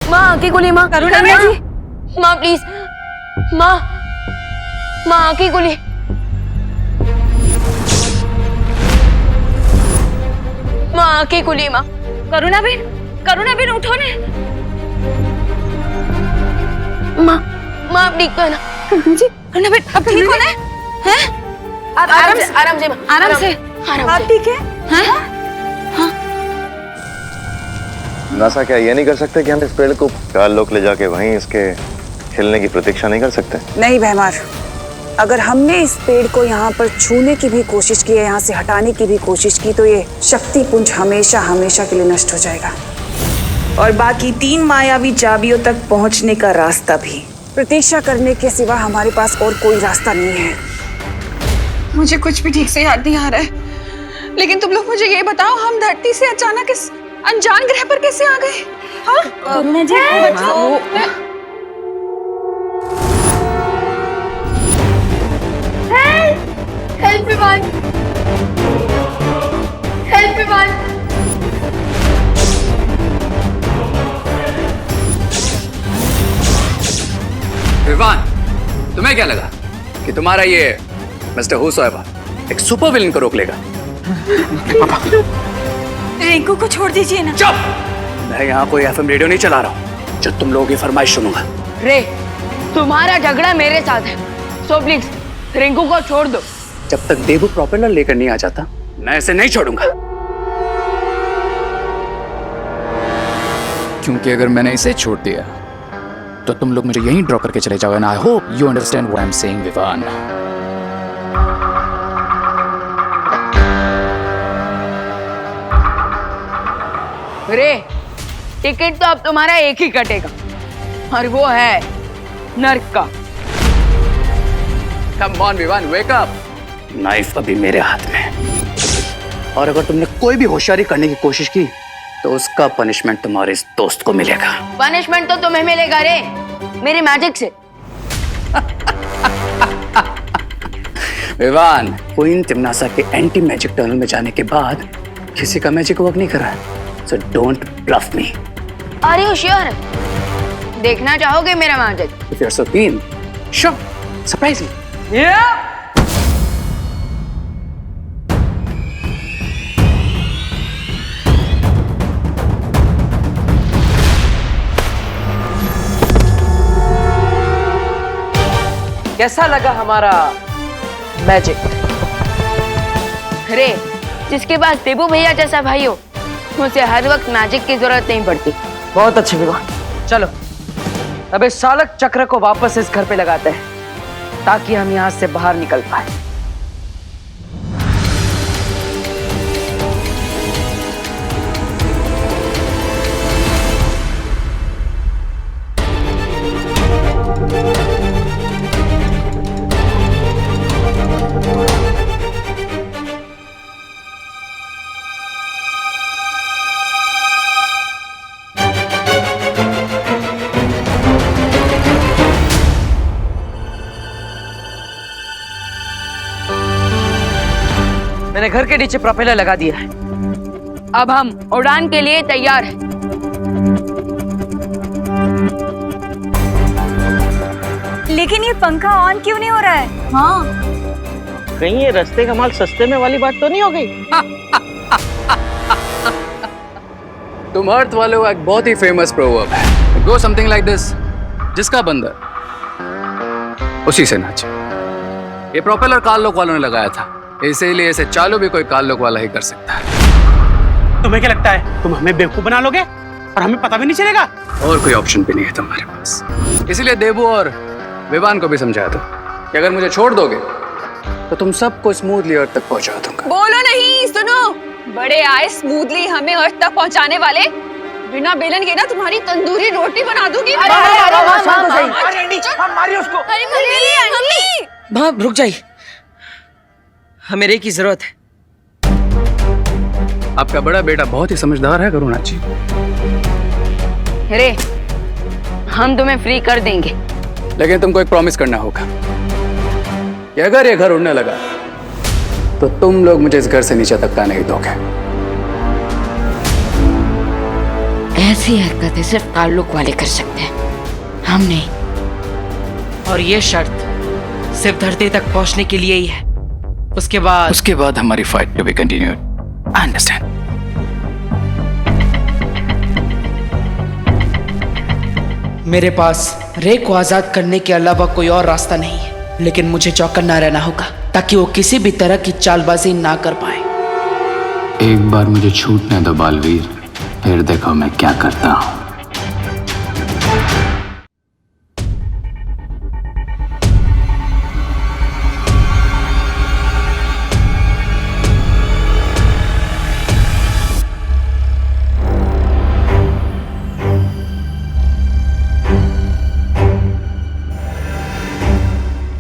माँ आंखें खोली माँ। करुणा जी, माँ प्लीज, माँ माँ आंखें खोली। माँ आंखें खोली माँ। करुणा बेन उठो ने। माँ माँ आप ठीक तो है ना? करुणा बेन अब ठीक हो ना? हैं? आराम से आराम से माँ, आराम से। आराम आप से। ठीक है? हैं? नासा क्या ये नहीं कर सकते कि हम इस पेड़ को काल लोक ले जाके वहीं इसके खिलने की प्रतीक्षा नहीं कर सकते? नहीं भैमार, अगर हमने इस पेड़ को यहाँ पर छूने की भी कोशिश की है, यहाँ से हटाने की भी कोशिश की, तो ये शक्ति पुंज हमेशा हमेशा के लिए नष्ट हो जाएगा और बाकी 3 मायावी चाबियों तक पहुँचने का रास्ता भी प्रतीक्षा करने के सिवा हमारे पास और कोई रास्ता नहीं है। मुझे कुछ भी ठीक से याद नहीं आ रहा है, लेकिन तुम लोग मुझे ये बताओ, हम धरती से अचानक इस अनजान ग्रह पर कैसे आ गए? हाँ? करुणा जी, हेल्प विवान, हेल्प विवान। विवान, तुम्हें क्या लगा कि तुम्हारा ये मिस्टर हुसोएवर एक सुपर विलन को रोक लेगा? रिंकू को छोड़ दीजिए ना। चुप! मैं यहाँ कोई एफएम रेडियो नहीं चला रहा हूँ जो तुम लोगों की फरमाइश सुनूंगा। रे, तुम्हारा झगड़ा मेरे साथ है, सो प्लीज रिंकू को छोड़ दो। जब तक देवू प्रोपेलर लेकर नहीं आ जाता, मैं इसे नहीं छोड़ूंगा। क्योंकि अगर मैंने इसे छोड़ दिया तो तुम लोग मुझे यहीं ड्रॉ करके चले जाओगे। I hope you understand what I am saying Vivaan. रे, टिकट तो अब तुम्हारा एक ही कटेगा और वो है नर्क का। Come on Vivaan, wake up. Knife अभी मेरे हाथ में, और अगर तुमने कोई भी होशियारी करने की कोशिश की तो उसका पनिशमेंट तुम्हारे इस दोस्त को मिलेगा। पनिशमेंट तो तुम्हें मिलेगा रे, मेरी मैजिक से। विवान, क्वीन तिमनासा के एंटी मैजिक टनल में जाने के बाद किसी का मैजिक वर्क नहीं कर रहा है। So don't bluff me. Are you sure? देखना चाहोगे मेरा magic? If you're so keen, sure. Surprise me. Yeah. कैसा लगा हमारा मैजिक? अरे, जिसके पास देबू भैया जैसा भाई हो, मुझे हर वक्त मैजिक की जरूरत नहीं पड़ती। बहुत अच्छे विवान, चलो अब इस चालक चक्र को वापस इस घर पे लगाते हैं ताकि हम यहाँ से बाहर निकल पाए। मैंने घर के नीचे प्रोपेलर लगा दिया है। अब हम उड़ान के लिए तैयार हैं। लेकिन ये पंखा ऑन क्यों नहीं हो रहा है? हाँ, कहीं ये रास्ते का माल सस्ते में वाली बात तो नहीं हो गई? तुम अर्थ वालों का एक बहुत ही फेमस प्रोवर्ब है, गो समथिंग लाइक दिस, जिसका बंदर उसी से नाचे। ये प्रोपेलर काल लोक वालों ने लगाया था, इसीलिए इसे चालू भी कोई काल लोक वाला ही कर सकता है। तुम्हें क्या लगता है तुम हमें बेवकूफ बना लोगे और हमें पता भी नहीं चलेगा? और कोई ऑप्शन भी नहीं है तुम्हारे पास, इसीलिए देबू और विवान को भी समझाया था कि अगर मुझे छोड़ दोगे तो तुम सबको स्मूथली अर्थ तक पहुंचा दूंगा। बोलो नहीं, सुनो, बड़े आए स्मूथली हमें अर्थ तक पहुंचाने वाले, बिना बेलन के ना तुम्हारी तंदूरी रोटी बना दूंगी। माँ रुक जाइए, हमें रे की जरूरत है। आपका बड़ा बेटा बहुत ही समझदार है करुणा जी। अरे, हम तुम्हें फ्री कर देंगे, लेकिन तुमको एक प्रॉमिस करना होगा कि अगर ये घर उड़ने लगा तो तुम लोग मुझे इस घर से नीचे तक का नहीं दोगे। ऐसी हरकतें सिर्फ ताल्लुक वाले कर सकते हैं, हम नहीं। और ये शर्त सिर्फ धरती तक पहुंचने के लिए ही है। उसके बाद हमारी fight to be continued. I understand. मेरे पास रे को आजाद करने के अलावा कोई और रास्ता नहीं है, लेकिन मुझे चौकन्ना रहना होगा ताकि वो किसी भी तरह की चालबाजी ना कर पाए। एक बार मुझे छूटने दो बालवीर, फिर देखो मैं क्या करता हूँ।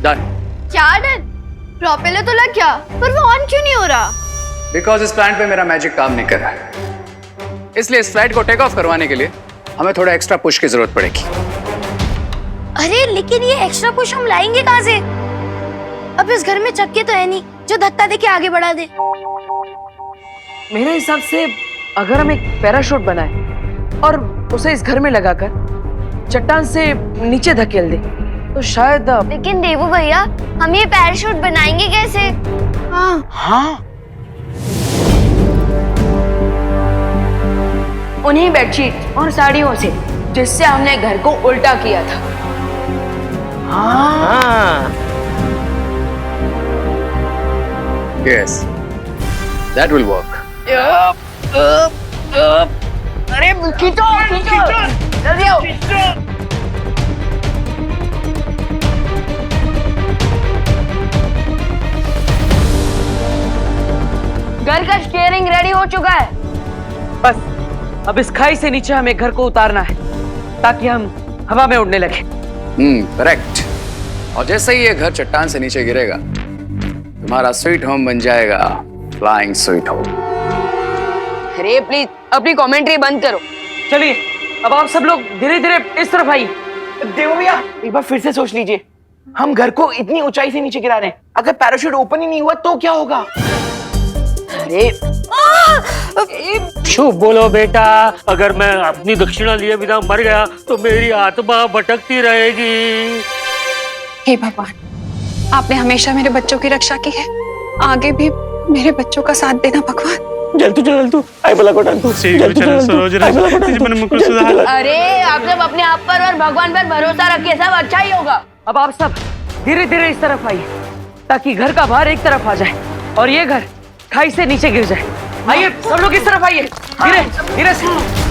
Done. क्या डन? प्रोपेलर तो लग गया, पर वो ऑन क्यों नहीं हो रहा? बिकॉज इस प्लांट पे मेरा मैजिक काम नहीं कर रहा है, इसलिए इस फ्लाइट को टेक ऑफ करवाने के लिए हमें थोड़ा एक्स्ट्रा पुश की जरूरत पड़ेगी। अरे लेकिन ये एक्स्ट्रा पुश हम लाएंगे कहाँ से? अब इस घर में चक्के तो है नहीं जो धक्का देके आगे बढ़ा दे। मेरे हिसाब से अगर हम एक पैराशूट बनाए और उसे इस घर में लगाकर चट्टान से नीचे धकेल दे तो शायद। लेकिन देवू भैया, हम ये पैराशूट बनाएंगे कैसे? हाँ, उन्हीं बेडशीट और साड़ियों से जिससे हमने घर को उल्टा किया था। Yes, that will work. अरे खींचो जल्दी आओ। घर का स्टीयरिंग रेडी हो चुका है। बस अब इस खाई से नीचे हमें घर को उतारना है ताकि हम हवा में उड़ने लगे। करेक्ट। और जैसे ही ये घर चट्टान से नीचे गिरेगा, तुम्हारा स्वीट होम बन जाएगा फ्लाइंग स्वीट होम। अरे प्लीज अपनी कमेंट्री बंद करो। चलिए अब आप सब लोग धीरे धीरे इस तरफ आइए। देवो भैया, एक बार फिर से सोच लीजिए, हम घर को इतनी ऊंचाई से नीचे गिरा रहे हैं, अगर पैराशूट ओपन ही नहीं हुआ तो क्या होगा? अरे शुभ बोलो बेटा, अगर मैं अपनी दक्षिणा लिए बिना मर गया तो मेरी आत्मा भटकती रहेगी। हे भगवान, आपने हमेशा मेरे बच्चों की रक्षा की है, आगे भी मेरे बच्चों का साथ देना भगवान। जल तू आई बला को डाल तू अरे आप सब अपने आप पर और भगवान पर भरोसा रखिए, सब अच्छा ही होगा। अब आप सब धीरे धीरे इस तरफ आइए ताकि घर का भार एक तरफ आ जाए और ये घर खाई से नीचे गिर जाए। आइए सब लोग इस तरफ आइए, धीरे धीरे से।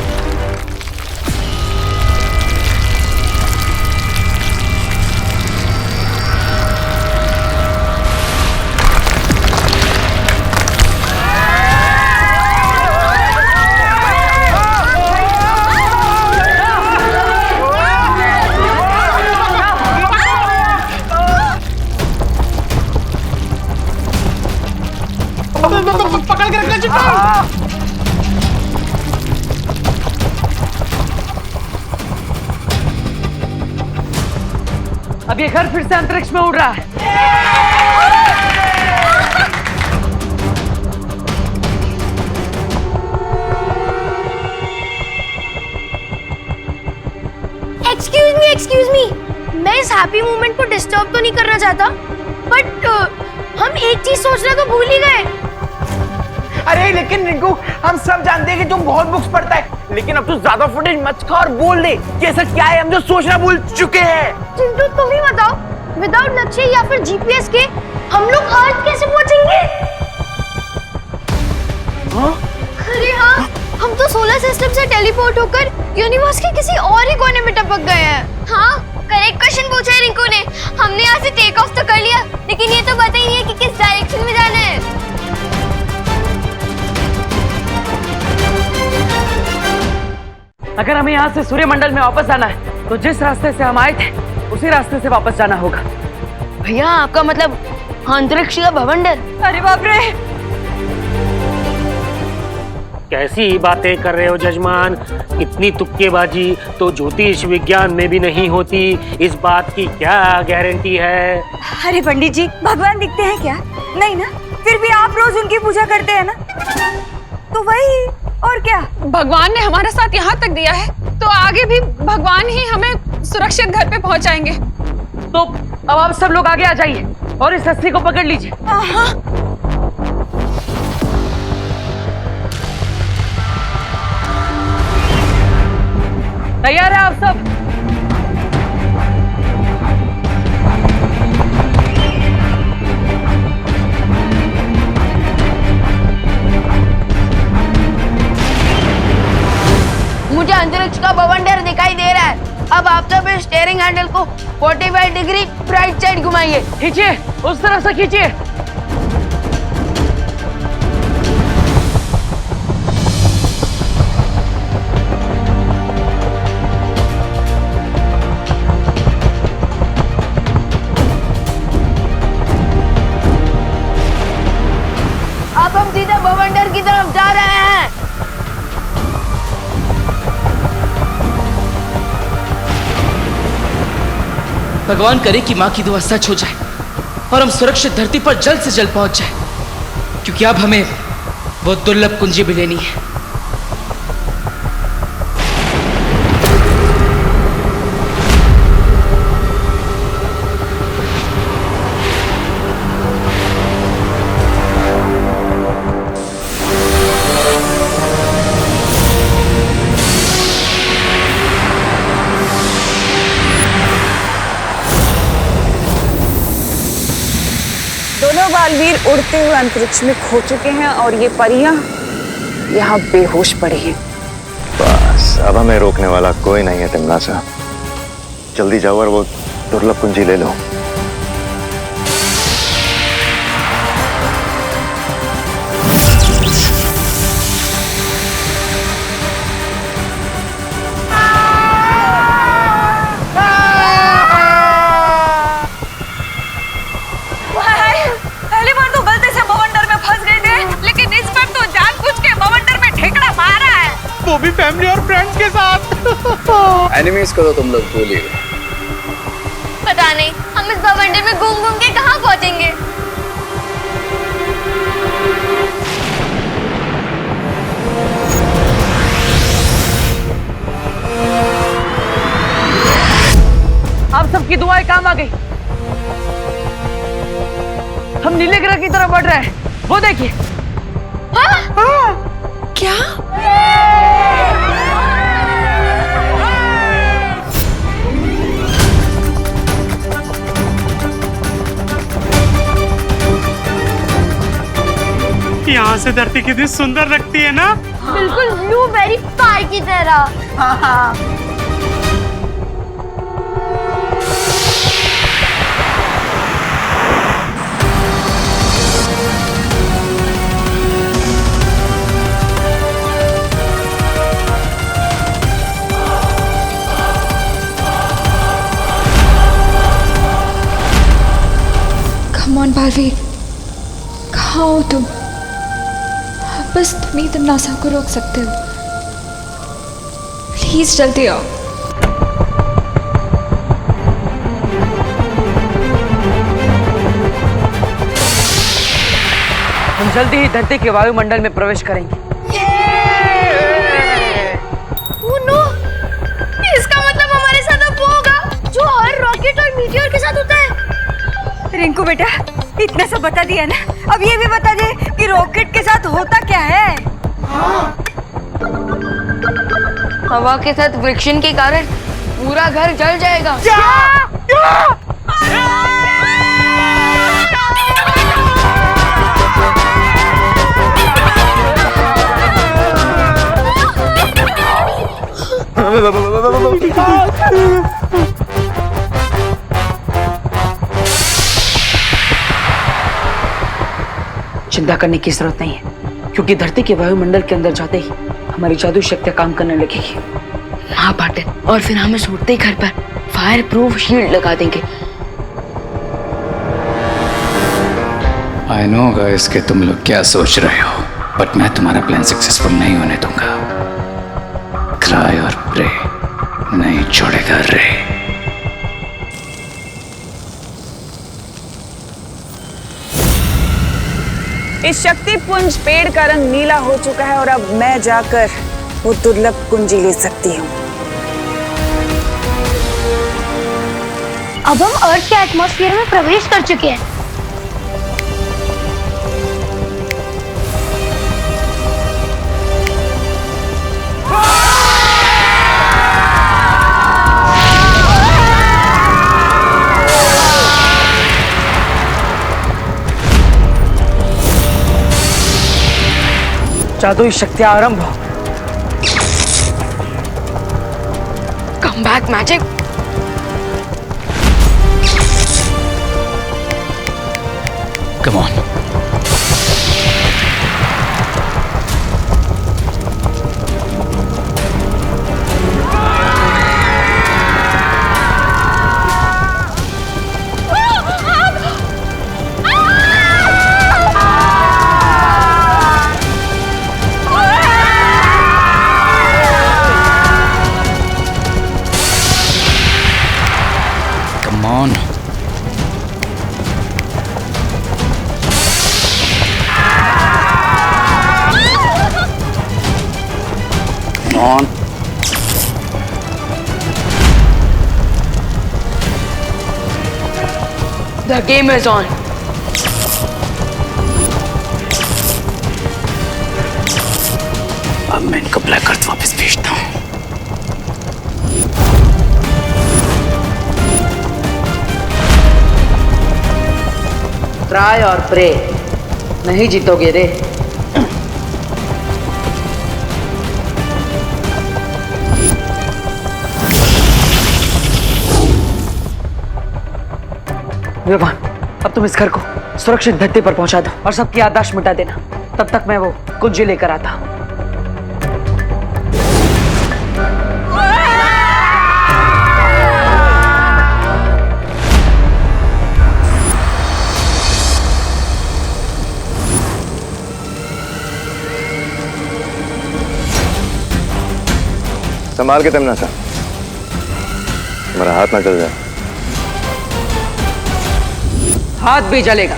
पकड़ के रखना चट्टान। अब ये घर फिर से अंतरिक्ष में उड़ रहा है। एक्सक्यूज मी, मैं इस हैप्पी मोमेंट को डिस्टर्ब तो नहीं करना चाहता, बट हम एक चीज सोचना तो भूल ही गए। अरे लेकिन रिंकू, हम सब जानते हैं कि तुम बहुत बुक्स पढ़ता है, लेकिन अब तू ज्यादा फुटेज मत खा और बोल दे कि ऐसा क्या है हम जो सोचना भूल चुके हैं। चिंटू तुम ही बताओ, विदाउट लक्ष्य या फिर जीपीएस के हम लोग अर्थ कैसे पहुंचेंगे? अरे हाँ, हम तो सोलर सिस्टम से टेलीपोर्ट होकर यूनिवर्स के किसी और ही कोने में टपक गए हैं। हाँ, करेक्ट क्वेश्चन पूछा है रिंकू ने। हमने यहाँ से टेक ऑफ तो कर लिया, लेकिन ये तो पता ही नहीं है कि किस डायरेक्शन में जाना है। अगर हमें यहाँ से सूर्यमंडल में वापस जाना है तो जिस रास्ते से हम आए थे उसी रास्ते से वापस जाना होगा। भैया आपका मतलब अंतरिक्ष का भवंडर? अरे बाप रे, कैसी बातें कर रहे हो जजमान, इतनी तुक्केबाजी तो ज्योतिष विज्ञान में भी नहीं होती, इस बात की क्या गारंटी है? अरे पंडित जी, भगवान दिखते हैं क्या? नहीं ना, फिर भी आप रोज उनकी पूजा करते हैं ना, तो वही और क्या, भगवान ने हमारा साथ यहाँ तक दिया है तो आगे भी भगवान ही हमें सुरक्षित घर पे पहुँचाएंगे। तो अब आप सब लोग आगे आ जाइए और इस रस्सी को पकड़ लीजिए। तैयार है आप सब? मुझे अंतरिक्ष का बवंडर दिखाई दे रहा है। अब आप सब इस स्टीयरिंग हैंडल को 45 डिग्री राइट साइड घुमाइए। खींचिए, उस तरफ से खींचिए। अब हम सीधे बवंडर की तरफ जा रहे हैं। भगवान करे कि माँ की दुआ सच हो जाए और हम सुरक्षित धरती पर जल्द से जल्द पहुंच जाए, क्योंकि अब हमें वो दुर्लभ कुंजी भी लेनी है। दोनों बालवीर उड़ते हुए अंतरिक्ष में खो चुके हैं और ये परियां यहाँ बेहोश पड़ी हैं। बस अब हमें रोकने वाला कोई नहीं है तिमनासा। जल्दी जाओ और वो दुर्लभ कुंजी ले लो। पहली बार तो गलती से बवंडर में फंस गए थे, लेकिन इस बार तो जानबूझ के बवंडर में ठेकड़ा मारा है। वो भी फैमिली और फ्रेंड्स के साथ। एनिमीज को तो तुम लोग भूल ही गए। पता नहीं हम इस बवंडर में घूम घूम के कहाँ पहुँचेंगे। आप सबकी दुआएं काम आ गई। हम नीले ग्रह की तरफ बढ़ रहे हैं, वो देखिए। क्या? यहाँ से धरती कितनी सुंदर लगती है ना। बिल्कुल ब्लूबेरी पाई की तरह। Come on, बालवीर, कहाँ हो तुम? बस तुम ही तिमनासा को रोक सकते हो। प्लीज जल्दी आओ। हम जल्दी ही धरती के वायुमंडल में प्रवेश करेंगे। Oh no! इसका मतलब हमारे साथ अब वो होगा जो हर रॉकेट और मीटियोर के साथ होता है। रिंकू बेटा, इतना सब बता दिया ना, अब ये भी बता दे कि रॉकेट के साथ होता क्या है। हवा के साथ फ्रिक्शन के कारण पूरा घर जल जाएगा। चिंता करने की जरूरत नहीं है, क्योंकि धरती के वायुमंडल के अंदर जाते ही हमारी जादू शक्तियां काम करने लगेगी। हाँ पाटिल, और फिर हम इस उड़ते घर पर फायर प्रूफ शील्ड लगा देंगे। आई नो गाइस कि तुम लोग क्या सोच रहे हो, बट मैं तुम्हारा प्लान सक्सेसफुल नहीं होने दूंगा। क्राई और प्रे नहीं छोड़ेगा रे। इस शक्ति पुंज पेड़ का रंग नीला हो चुका है और अब मैं जाकर वो दुर्लभ कुंजी ले सकती हूँ। अब हम अर्थ के एटमॉस्फेयर में प्रवेश कर चुके हैं। जादुई शक्तियां आरंभ हो। Come back magic. Come on. On. On. The game is on. अब मैं इनको ब्लैक अर्थ वापस भेजता हूँ। ट्राई और प्रे, नहीं जीतोगे रे। भगवान, अब तुम इस घर को सुरक्षित धरती पर पहुंचा दो और सबकी याददाश्त मिटा देना। तब तक मैं वो कुंजी लेकर आता हूं। संभाल के तमन्ना सा, मेरा हाथ ना चल जाए। हाथ भी जलेगा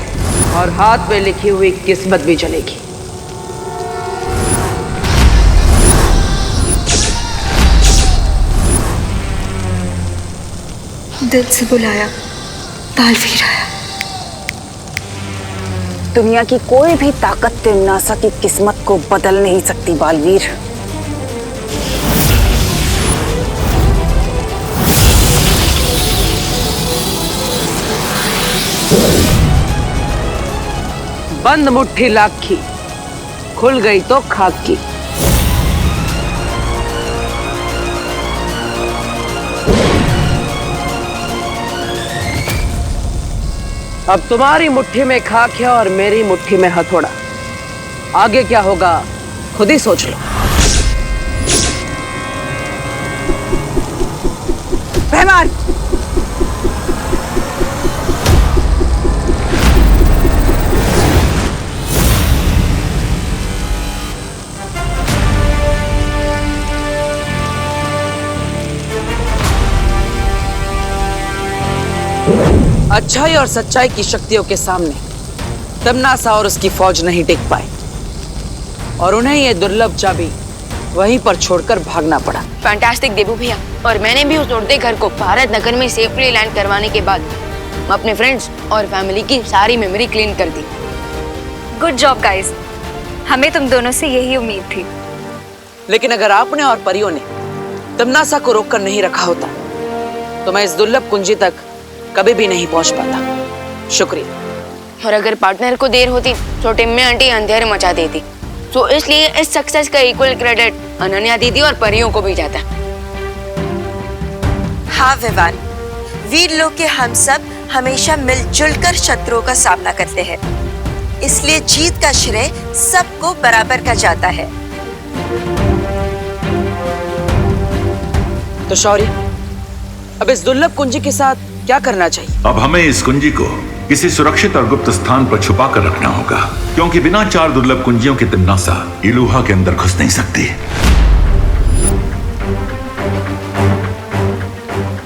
और हाथ पे लिखी हुई किस्मत भी जलेगी। दिल से बुलाया, बालवीर आया। दुनिया की कोई भी ताकत तिमनासा की किस्मत को बदल नहीं सकती बालवीर। बंद मुट्ठी लाख की, खुल गई तो खाक की। अब तुम्हारी मुट्ठी में खाक है और मेरी मुट्ठी में हथौड़ा। आगे क्या होगा खुद ही सोच लो। रहमान, अच्छाई और सच्चाई की शक्तियों के सामने तमन्ना और उसकी फौज नहीं टिक पाए और उन्हें ये दुर्लभ चाबी वहीं पर छोड़कर भागना पड़ा। फैंटास्टिक देबू भैया, और मैंने भी उस उड़ते घर को भारत नगर में सेफली लैंड करवाने के बाद अपने फ्रेंड्स और फैमिली की सारी मेमोरी क्लीन कर दी। गुड जॉब गाइस, हमें तुम दोनों से यही उम्मीद थी। लेकिन अगर आपने और परियों ने तमन्ना को रोककर नहीं रखा होता तो मैं इस दुर्लभ कुंजी तक कभी भी नहीं पहुंच पाता। शुक्रिया। और अगर पार्टनर को देर होती तो टिम्मी आंटी अंधेर मचा देती। तो इसलिए इस सक्सेस का इक्वल क्रेडिट अनन्या दीदी और परियों को भी जाता। हाँ विवान, वीर लोग के हम सब हमेशा मिलजुल कर शत्रुओं का सामना करते हैं, इसलिए जीत का श्रेय सबको बराबर का जाता है। तो शौर्य, अब इस दुर्लभ कुंजी के साथ क्या करना चाहिए? अब हमें इस कुंजी को किसी सुरक्षित और गुप्त स्थान पर छुपा कर रखना होगा, क्योंकि बिना 4 दुर्लभ कुंजियों के तिमनासा इलूहा के अंदर घुस नहीं सकती।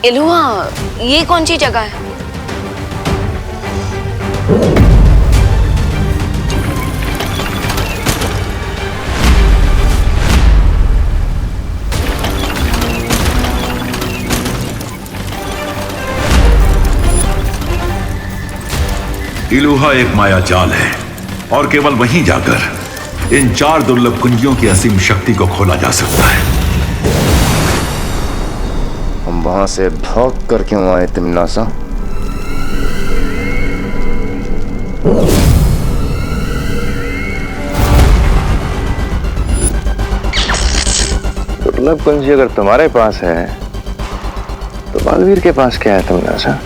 इलूहा, ये कौन सी जगह है? इलूहा एक माया जाल है और केवल वहीं जाकर इन 4 दुर्लभ कुंजियों की असीम शक्ति को खोला जा सकता है। हम वहां से भाग कर क्यों आए तिमनासा? दुर्लभ कुंजी अगर तुम्हारे पास है तो बालवीर के पास क्या है तिमनासा?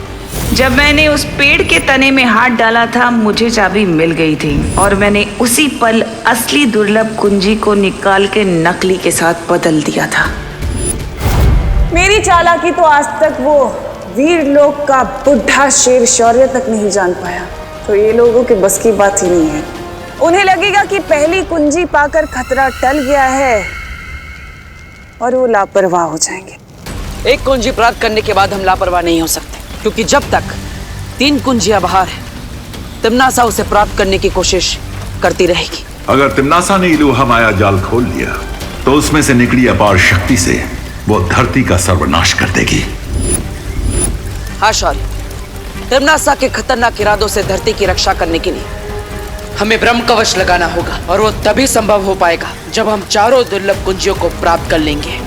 जब मैंने उस पेड़ के तने में हाथ डाला था मुझे चाबी मिल गई थी और मैंने उसी पल असली दुर्लभ कुंजी को निकाल के नकली के साथ बदल दिया था। मेरी चालाकी तो आज तक वो वीर लोक का बुढ़ा शेर शौर्य तक नहीं जान पाया, तो ये लोगों के बस की बात ही नहीं है। उन्हें लगेगा कि पहली कुंजी पाकर खतरा टल गया है और वो लापरवाह हो जाएंगे। एक कुंजी प्राप्त करने के बाद हम लापरवाह नहीं हो सकते, क्योंकि जब तक 3 कुंजियां बाहर है तिमनासा उसे प्राप्त करने की कोशिश करती रहेगी। अगर तिमनासा ने इलूहा माया जाल खोल लिया तो उसमें से निकली अपार शक्ति से वो धरती का सर्वनाश कर देगी। हाँ शौर्य, तिमनासा के खतरनाक इरादों से धरती की रक्षा करने के लिए हमें ब्रह्म कवच लगाना होगा और वो तभी संभव हो पाएगा जब हम 4 दुर्लभ कुंजियों को प्राप्त कर लेंगे।